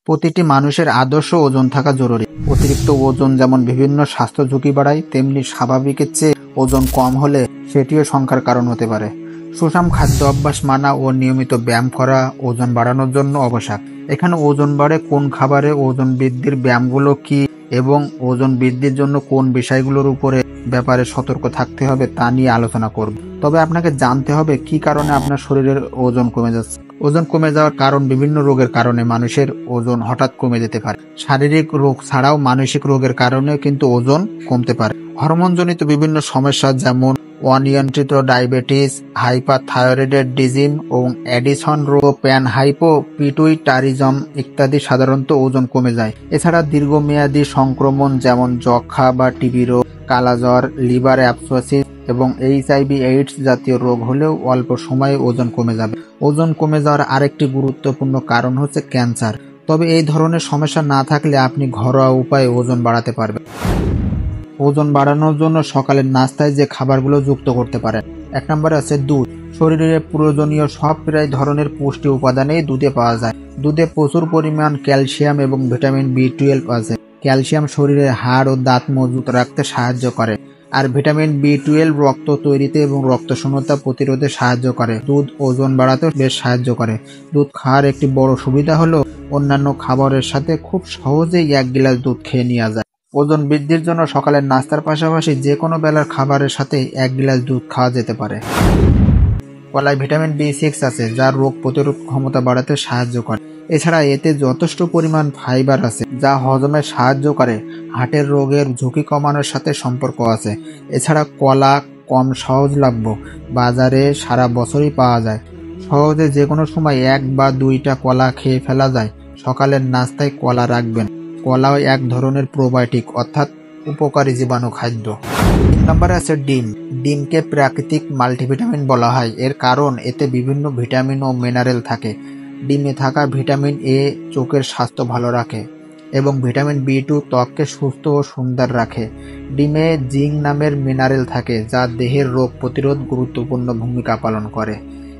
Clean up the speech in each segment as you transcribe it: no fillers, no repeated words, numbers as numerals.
প্রতিটি মানুষের আদর্শ ওজন থাকা জরুরি। অতিরিক্ত ওজন যেমন বিভিন্ন স্বাস্থ্য ঝুঁকি বাড়ায়, তেমনি স্বাভাবিকের চেয়ে ওজন কম হলে সেটিও সংখ্যার কারণ হতে পারে। সুষম খাদ্য অভ্যাস মানা ও নিয়মিত ব্যায়াম করা ওজন বাড়ানোর জন্য আবশ্যক। এখানে ওজন বাড়ে কোন খাবারে, ওজন বৃদ্ধির ব্যায়ামগুলো কি এবং ওজন বৃদ্ধির জন্য কোন বিষয়গুলোর উপরে ব্যাপারে সতর্ক থাকতে হবে তা নিয়ে আলোচনা করব। তবে আপনাকে জানতে হবে কি কারণে আপনার শরীরের ওজন কমে যাচ্ছে। ওজন কমে যাওয়ার কারণ বিভিন্ন রোগের কারণে মানুষের ওজন হঠাৎ কমে যেতে পারে। শারীরিক রোগ ছাড়াও মানসিক রোগের কারণেও কিন্তু ওজন কমতে পারে। হরমোনজনিত বিভিন্ন সমস্যা যেমন অনিয়ন্ত্রিত ডায়াবেটিস, হাইপারথাইরয়েডিজম এবং অ্যাডিসন রোগ, প্যানহাইপোপিটুইটারিজম ইত্যাদি সাধারণত ওজন কমে যায়। এছাড়া দীর্ঘমেয়াদী সংক্রমণ যেমন যক্ষা বা টিবি রোগ, কালাজ্বর, লিভার অ্যাবসেসিস এবং HIV/AIDS জাতীয় রোগ হলেও অল্প সময়ে ওজন কমে যাবে। ওজন কমে যাওয়ার আরেকটি গুরুত্বপূর্ণ কারণ হচ্ছে ক্যান্সার। তবে এই ধরনের সমস্যা না থাকলে আপনি ঘরোয়া উপায়ে ওজন বাড়াতে পারবেন। ওজন বাড়ানোর জন্য সকালের নাস্তায় যে খাবারগুলো যুক্ত করতে পারেন। 1 নম্বরে আছে দুধ। শরীরে প্রয়োজনীয় সব প্রায় ধরনের পুষ্টি উপাদানই দুধে পাওয়া যায়। দুধে প্রচুর পরিমাণ ক্যালসিয়াম এবং ভিটামিন B12 আছে। ক্যালসিয়াম শরীরের হাড় ও দাঁত মজবুত রাখতে সাহায্য করে, আর ভিটামিন B12 রক্ত তৈরিতে এবং রক্তশূন্যতা প্রতিরোধে সাহায্য করে। দুধ ওজন বাড়াতেও বেশ সাহায্য করে। দুধ খাওয়ার একটি বড় সুবিধা হলো অন্যান্য খাবারের সাথে খুব সহজেই 1 গ্লাস দুধ খেয়ে নেওয়া যায়। ওজন বৃদ্ধির জন্য সকালের নাস্তার পাশাপাশি যে কোনো বেলার খাবারের সাথে 1 গ্লাস দুধ খাওয়া যেতে পারে। কলায় ভিটামিন B6 আছে, যা রোগ প্রতিরোধ ক্ষমতা বাড়াতে সাহায্য করে। এছাড়া এতে যথেষ্ট পরিমাণ ফাইবার আছে, যা হজমে সাহায্য করে। হার্টের রোগের ঝুঁকি কমানোর সাথে সম্পর্ক আছে। এছাড়া কলা কম সহজলভ্য, বাজারে সারা বছরই পাওয়া যায়। সহজে যে কোনো সময় 1 বা 2টা কলা খেয়ে ফেলা যায়। সকালের নাস্তায় কলা রাখবেন। কলাও এক ধরনের প্রোবায়োটিক অর্থাৎ উপকারী জীবাণু খাদ্য। 3 নম্বরে আছে ডিম। ডিমকে প্রাকৃতিক মাল্টিভিটামিন বলা হয়, এর কারণ এতে বিভিন্ন ভিটামিন ও মিনারেল থাকে। ডিমে থাকা ভিটামিন A চোখের স্বাস্থ্য ভালো রাখে এবং ভিটামিন B2 ত্বককে সুস্থ ও সুন্দর রাখে। ডিমে জিঙ্ক নামের মিনারেল থাকে, যা দেহের রোগ প্রতিরোধ গুরুত্বপূর্ণ ভূমিকা পালন করে।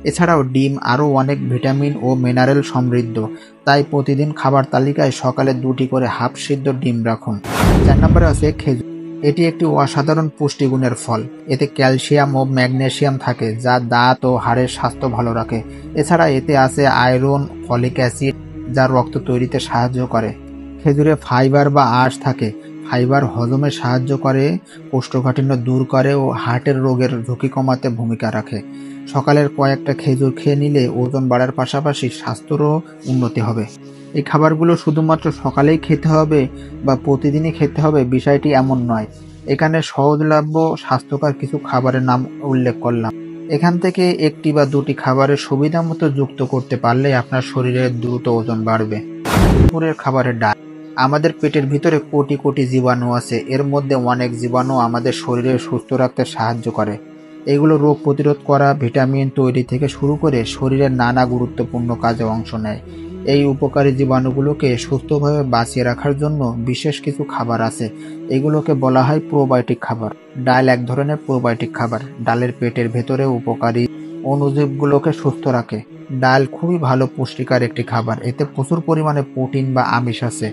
এছাড়াও ডিম আরও অনেক ভিটামিন ও মিনারেল সমৃদ্ধ, তাই প্রতিদিন খাবার তালিকায় সকালে 2টি করে হাফ সিদ্ধ ডিম রাখুন। 4 নম্বরে আছে খেজুর। এটি একটি অসাধারণ পুষ্টিগুণের ফল। এতে ক্যালসিয়াম ও ম্যাগনেসিয়াম থাকে, যা দাঁত ও হাড়ের স্বাস্থ্য ভালো রাখে। এছাড়া এতে আছে আয়রন, ফলিক অ্যাসিড, যা রক্ত তৈরিতে সাহায্য করে। খেজুরে ফাইবার বা আঁশ থাকে। ফাইবার হজমে সাহায্য করে, কোষ্ঠকাঠিন্য দূর করে ও হার্টের রোগের ঝুঁকি কমাতে ভূমিকা রাখে। সকালের কয়েকটা খেজুর খেয়ে নিলে ওজন বাড়ার পাশাপাশি স্বাস্থ্যেরও উন্নতি হবে। এই খাবারগুলো শুধুমাত্র সকালেই খেতে হবে বা প্রতিদিনই খেতে হবে বিষয়টি এমন নয়। এখানে সহজলভ্য স্বাস্থ্যকর কিছু খাবারের নাম উল্লেখ করলাম। এখান থেকে 1টি বা 2টি খাবারের সুবিধা মতো যুক্ত করতে পারলে আপনার শরীরে দ্রুত ওজন বাড়বে। দুপুরের খাবারের ডাল। আমাদের পেটের ভিতরে কোটি কোটি জীবাণু আছে। এর মধ্যে অনেক জীবাণু আমাদের শরীরে সুস্থ রাখতে সাহায্য করে। এগুলো রোগ প্রতিরোধ করা, ভিটামিন তৈরি থেকে শুরু করে শরীরের নানা গুরুত্বপূর্ণ কাজে অংশ নেয়। এই উপকারী জীবাণুগুলোকে সুস্থভাবে বাঁচিয়ে রাখার জন্য বিশেষ কিছু খাবার আছে। এগুলোকে বলা হয় প্রোবায়োটিক খাবার। ডাল এক ধরনের প্রোবায়োটিক খাবার। ডালের পেটের ভেতরে উপকারী অণুজীবগুলোকে সুস্থ রাখে। ডাল খুবই ভালো পুষ্টিকর একটি খাবার। এতে প্রচুর পরিমাণে প্রোটিন বা আমিষ আছে।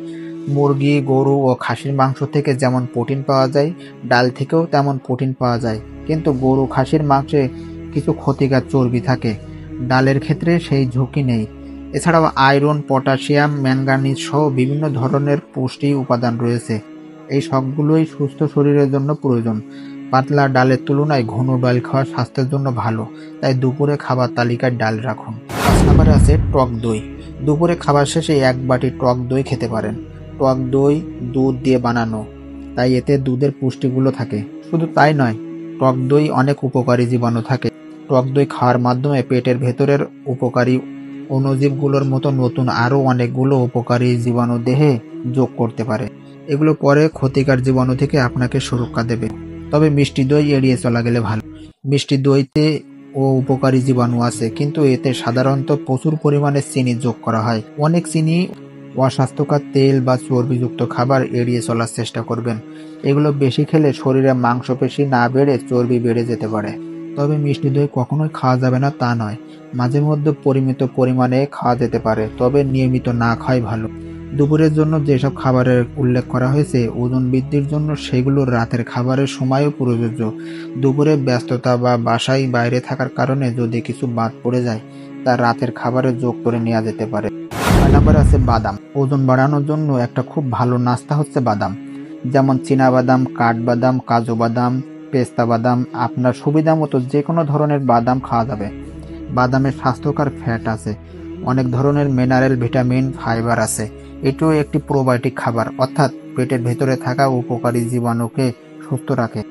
মুরগি, গরু ও খাসির মাংস থেকে যেমন প্রোটিন পাওয়া যায়, ডাল থেকেও তেমন প্রোটিন পাওয়া যায়। কিন্তু গরু, খাসির মাংসে কিছু ক্ষতিকর চর্বি থাকে, ডালের ক্ষেত্রে সেই ঝুঁকি নেই। এছাড়াও আয়রন, পটাশিয়াম, ম্যাঙ্গানিজ সহ বিভিন্ন ধরনের পুষ্টি উপাদান রয়েছে। এই সবগুলোই সুস্থ শরীরের জন্য প্রয়োজন। পাতলা ডালের তুলনায় ঘন ডাল খাওয়া স্বাস্থ্যের জন্য ভালো, তাই দুপুরে খাবার তালিকায় ডাল রাখুন। 5 নম্বরে আছে টক দই। দুপুরে খাবার শেষে 1 বাটি টক দই খেতে পারেন। টক দই দুধ দিয়ে বানানো, তাই এতে দুধের পুষ্টিগুলো থাকে। শুধু তাই নয়, টক দই অনেক উপকারী জীবাণু থাকে। টক দই খাওয়ার মাধ্যমে পেটের ভেতরের উপকারী অণুজীবগুলোর মতো নতুন আরও অনেকগুলো উপকারী জীবাণু দেহে যোগ করতে পারে। এগুলো পরে ক্ষতিকর জীবাণু থেকে আপনাকে সুরক্ষা দেবে। তবে মিষ্টি দই এড়িয়ে চলা গেলে ভালো। মিষ্টি দইতে ও উপকারী জীবাণু আছে, কিন্তু এতে সাধারণত প্রচুর পরিমাণে চিনি যোগ করা হয়। অনেক চিনি, অস্বাস্থ্যকর তেল বা চর্বিযুক্ত খাবার এড়িয়ে চলার চেষ্টা করবেন। এগুলো বেশি খেলে শরীরে মাংসপেশি না বেড়ে চর্বি বেড়ে যেতে পারে। তবে মিষ্টি দই কখনোই খাওয়া যাবে না তা নয়, মাঝে মধ্যে পরিমিত পরিমাণে খাওয়া যেতে পারে, তবে নিয়মিত না খাওয়াই ভালো। দুপুরের জন্য যেসব খাবারের উল্লেখ করা হয়েছে ওজন বৃদ্ধির জন্য সেগুলো রাতের খাবারের সময়ও প্রযোজ্য। দুপুরে ব্যস্ততা বা বাসায় বাইরে থাকার কারণে যদি কিছু বাদ পড়ে যায় তা রাতের খাবারে যোগ করে নেওয়া যেতে পারে। 6 নম্বর আছে বাদাম। ওজন বাড়ানোর জন্য একটা খুব ভালো নাস্তা হচ্ছে বাদাম, যেমন চীনাবাদাম, কাঠবাদাম, কাজু বাদাম, পেস্তা বাদাম। আপনার সুবিধা মতো যে কোনো ধরনের বাদাম খাওয়া যাবে। বাদামে স্বাস্থ্যকর ফ্যাট আছে, অনেক ধরনের মিনারেল, ভিটামিন, ফাইবার আছে। এটিও একটি প্রোবায়োটিক খাবার, অর্থাৎ পেটের ভেতরে থাকা উপকারী জীবাণুকে সুস্থ রাখে।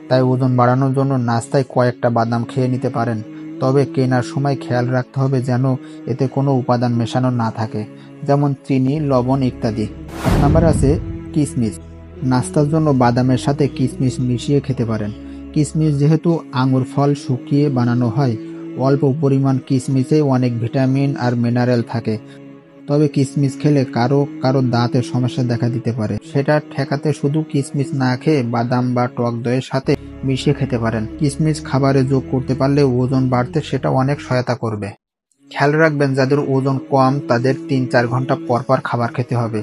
তাই ওজন বাড়ানোর জন্য নাস্তায় কয়েকটা বাদাম খেয়ে নিতে পারেন, তবে কেনার সময় খেয়াল রাখতে হবে যেন এতে কোনো উপাদান মেশানো না থাকে, যেমন চিনি, লবণ ইত্যাদি। 7 নম্বর আছে কিশমিশ। নাস্তার জন্য বাদামের সাথে কিশমিশ মিশিয়ে খেতে পারেন। কিশমিশ যেহেতু আঙুর ফল শুকিয়ে বানানো হয়, অল্প পরিমাণ কিশমিশে অনেক ভিটামিন আর মিনারেল থাকে। তবে কিশমিশ খেলে কারো কারো দাঁতের সমস্যা দেখা দিতে পারে, সেটা ঠেকাতে শুধু কিশমিশ না খেয়ে বাদাম বা টক দইয়ের সাথে মিশিয়ে খেতে পারেন। কিশমিশ খাবারে যোগ করতে পারলে ওজন বাড়তে সেটা অনেক সহায়তা করবে। খেয়াল রাখবেন, যাদের ওজন কম তাদের 3-4 ঘন্টা পর পর খাবার খেতে হবে।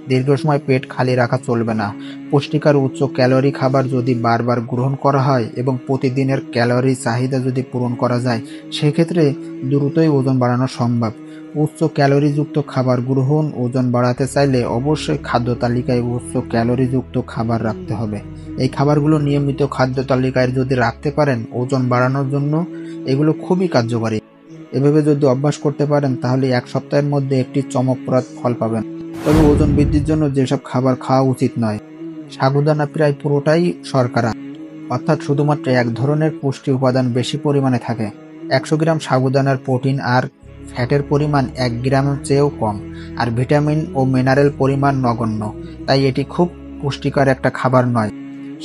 দীর্ঘ সময় পেট খালি রাখা চলবে না। পুষ্টিকর উচ্চ ক্যালোরি খাবার যদি বারবার গ্রহণ করা হয় এবং প্রতিদিনের ক্যালোরি চাহিদা যদি পূরণ করা যায়, সেক্ষেত্রে দ্রুতই ওজন বাড়ানো সম্ভব। উচ্চ ক্যালোরিযুক্ত খাবার গ্রহণ ওজন বাড়াতে চাইলে অবশ্যই খাদ্য তালিকায় উচ্চ ক্যালোরিযুক্ত খাবার রাখতে হবে। এই খাবারগুলো নিয়মিত খাদ্য তালিকায় যদি রাখতে পারেন ওজন বাড়ানোর জন্য এগুলো খুবই কার্যকরী। এভাবে যদি অভ্যাস করতে পারেন তাহলে 1 সপ্তাহের মধ্যে একটি চমকপ্রদ ফল পাবেন। তবে ওজন বৃদ্ধির জন্য যেসব খাবার খাওয়া উচিত নয়, সাগুদানা প্রায় পুরোটাই শর্করা, অর্থাৎ শুধুমাত্র এক ধরনের পুষ্টি উপাদান বেশি পরিমাণে থাকে। 100 গ্রাম সাগুদানার প্রোটিন আর ফ্যাটের পরিমাণ 1 গ্রামের চেয়েও কম, আর ভিটামিন ও মিনারেল পরিমাণ নগণ্য। তাই এটি খুব পুষ্টিকর একটা খাবার নয়।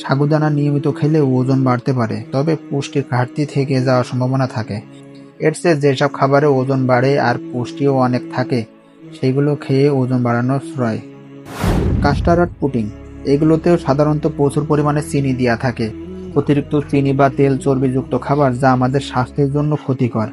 সাগুদানা নিয়মিত খেলে ওজন বাড়তে পারে, তবে পুষ্টির ঘাটতি থেকে যাওয়ার সম্ভাবনা থাকে। এর চেয়ে যেসব খাবারে ওজন বাড়ে আর পুষ্টিও অনেক থাকে সেগুলো খেয়ে ওজন বাড়ানো শ্রেয়। কাস্টার্ড পুডিং, এগুলোতেও সাধারণত প্রচুর পরিমাণে চিনি দেওয়া থাকে। অতিরিক্ত চিনি বা তেল চর্বিযুক্ত খাবার যা আমাদের স্বাস্থ্যের জন্য ক্ষতিকর,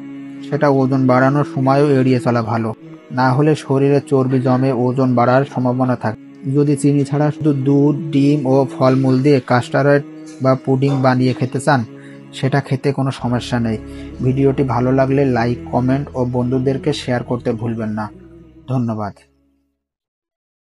সেটা ওজন বাড়ানোর সময়ও এড়িয়ে চলা ভালো। না হলে শরীরে চর্বি জমে ওজন বাড়ার সম্ভাবনা থাকে। যদি চিনি ছাড়া শুধু দুধ, ডিম ও ফলমূল দিয়ে কাস্টার্ড বা পুডিং বানিয়ে খেতে চান, সেটা খেতে কোনো সমস্যা নেই। ভিডিওটি ভালো লাগলে লাইক, কমেন্ট ও বন্ধুদেরকে শেয়ার করতে ভুলবেন না। ধন্যবাদ।